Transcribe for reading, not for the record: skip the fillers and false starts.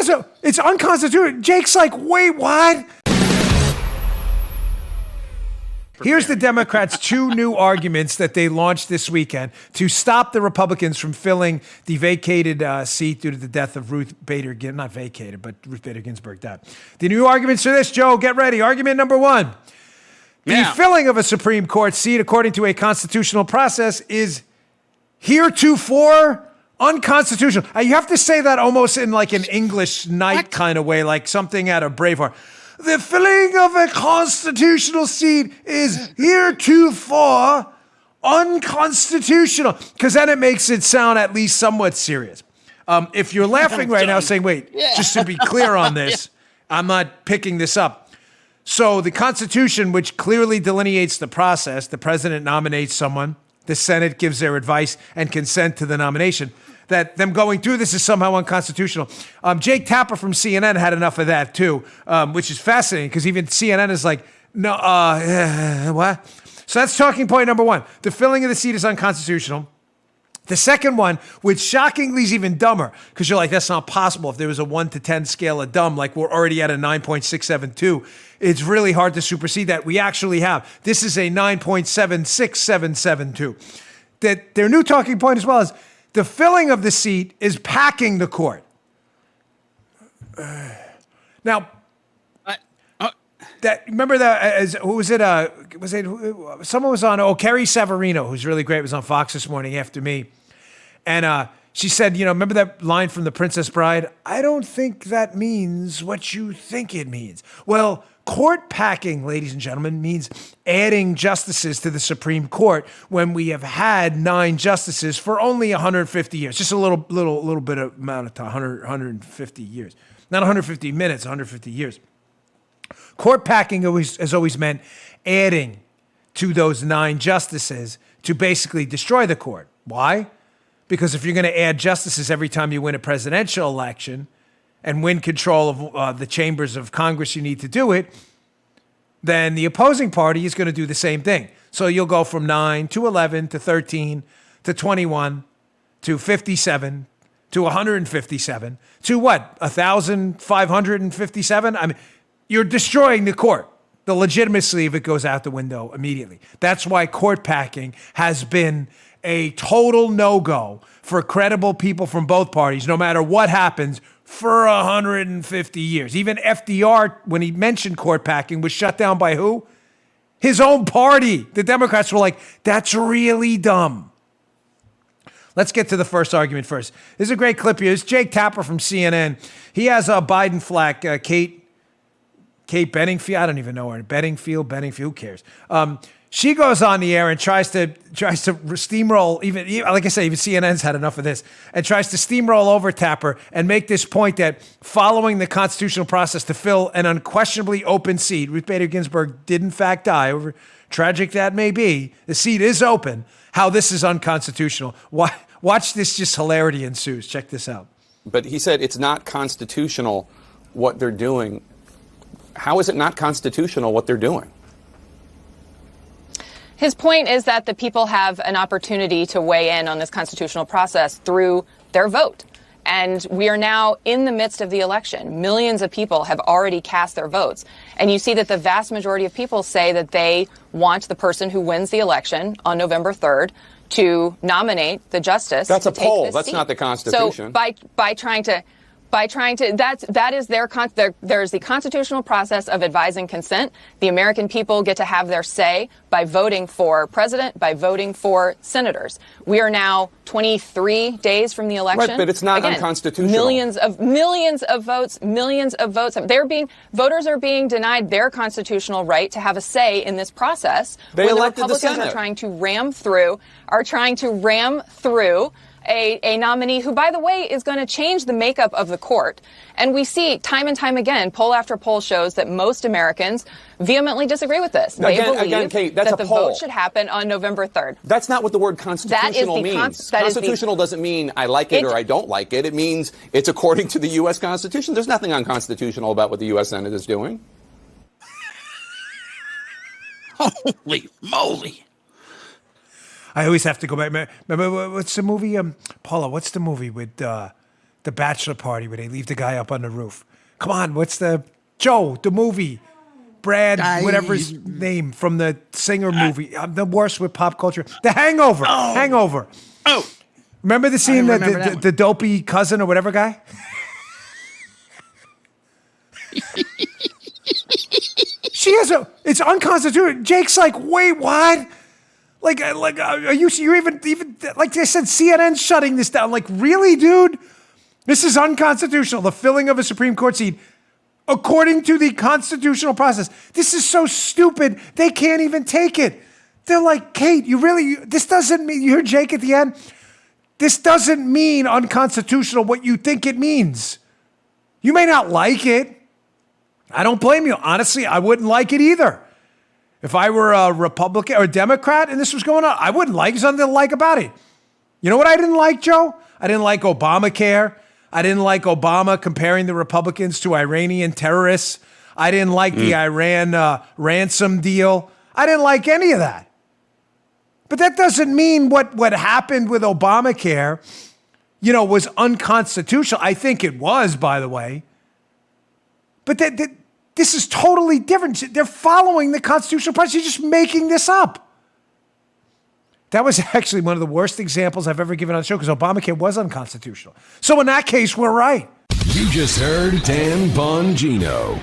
Yeah, so it's unconstitutional. Jake's like, wait, what? Here's the Democrats' two new arguments that they launched this weekend to stop the Republicans from filling the vacated seat due to the death of Ruth Bader Ginsburg. Not vacated, but Ruth Bader Ginsburg died. The new arguments are this, Joe. Get ready. Argument number one. The filling of a Supreme Court seat, according to a constitutional process, is heretofore unconstitutional. You have to say that almost in like an English Knight kind of way, like something out of Braveheart. The filling of a constitutional seat is heretofore unconstitutional, because then it makes it sound at least somewhat serious. If you're laughing right now saying, wait, just to be clear on this, I'm not picking this up. So the Constitution, which clearly delineates the process, the president nominates someone, the Senate gives their advice and consent to the nomination, that them going through this is somehow unconstitutional. Jake Tapper from CNN had enough of that too, which is fascinating because even CNN is like, no, what? So that's talking point number one. The filling of the seat is unconstitutional. The second one, which shockingly is even dumber, because you're like, that's not possible. If there was a 1 to 10 scale of dumb, like we're already at a 9.672, it's really hard to supersede that. We actually have. This is a 9.76772. That their new talking point as well is the filling of the seat is packing the court. Now, that remember that who was it? Was it someone was on? Carrie Savarino, who's really great, was on Fox this morning after me, and she said, remember that line from The Princess Bride? I don't think that means what you think it means. Well, court packing, ladies and gentlemen, means adding justices to the Supreme Court when we have had 9 justices for only 150 years, just a little bit of amount of time, 150 years, not 150 minutes, 150 years. Court packing has always meant adding to those 9 justices to basically destroy the court. Why? Because if you're going to add justices every time you win a presidential election and win control of the chambers of Congress, you need to do it, then the opposing party is going to do the same thing. So you'll go from 9 to 11 to 13 to 21 to 57 to 157 to what? 1,557? I mean, you're destroying the court. The legitimacy of it goes out the window immediately. That's why court packing has been a total no-go for credible people from both parties, no matter what happens, for 150 years. Even FDR, when he mentioned court packing, was shut down by who? His own party. The Democrats were like, that's really dumb. Let's get to the first argument first. This is a great clip here. It's Jake Tapper from CNN. He has a Biden flack, Kate Bedingfield. I don't even know her. Bedingfield, who cares? She goes on the air and tries to steamroll, even like I say, even CNN's had enough of this, and tries to steamroll over Tapper and make this point that following the constitutional process to fill an unquestionably open seat, Ruth Bader Ginsburg did in fact die, however tragic that may be, the seat is open, how this is unconstitutional. Watch this, just hilarity ensues. Check this out. But he said it's not constitutional what they're doing. How is it not constitutional what they're doing? His point is that the people have an opportunity to weigh in on this constitutional process through their vote. And we are now in the midst of the election. Millions of people have already cast their votes. And you see that the vast majority of people say that they want the person who wins the election on November 3rd to nominate the justice. That's a poll. That's seat. Not the Constitution. So by trying to that is there's the constitutional process of advise and consent. The American people get to have their say by voting for president, by voting for senators. We are now 23 days from the election. Right, but it's not unconstitutional. Millions of votes. Voters are being denied their constitutional right to have a say in this process. They when elected the Republicans the Senate. are trying to ram through a nominee who, by the way, is going to change the makeup of the court. And we see time and time again, poll after poll shows that most Americans vehemently disagree with this. They believe Kate, that's that the poll. vote should happen on November 3rd. That's not what the word constitutional means. Constitutional doesn't mean I like it or I don't like it. It means it's according to the U.S. Constitution. There's nothing unconstitutional about what the U.S. Senate is doing. Holy moly. I always have to go back. Remember what's the movie? Paula, what's the movie with The bachelor party where they leave the guy up on the roof. Come on, what's the Joe, the movie? Brad, whatever his name from the Singer movie. I'm the worst with pop culture. The Hangover. Oh. Hangover. Oh. Remember the scene that the dopey cousin or whatever guy? It's unconstitutional. Jake's like, wait, what? Are you're even like I said, CNN's shutting this down. Like, really, dude? This is unconstitutional. The filling of a Supreme Court seat, according to the constitutional process. This is so stupid. They can't even take it. They're like, Kate, this doesn't mean, you heard Jake at the end? This doesn't mean unconstitutional what you think it means. You may not like it. I don't blame you. Honestly, I wouldn't like it either. If I were a Republican or a Democrat and this was going on, I wouldn't like something to like about it. You know what I didn't like, Joe? I didn't like Obamacare. I didn't like Obama comparing the Republicans to Iranian terrorists. I didn't like the Iran ransom deal. I didn't like any of that. But that doesn't mean what happened with Obamacare, was unconstitutional. I think it was, by the way. But this is totally different. They're following the constitutional process. You're just making this up. That was actually one of the worst examples I've ever given on the show because Obamacare was unconstitutional. So in that case, we're right. You just heard Dan Bongino.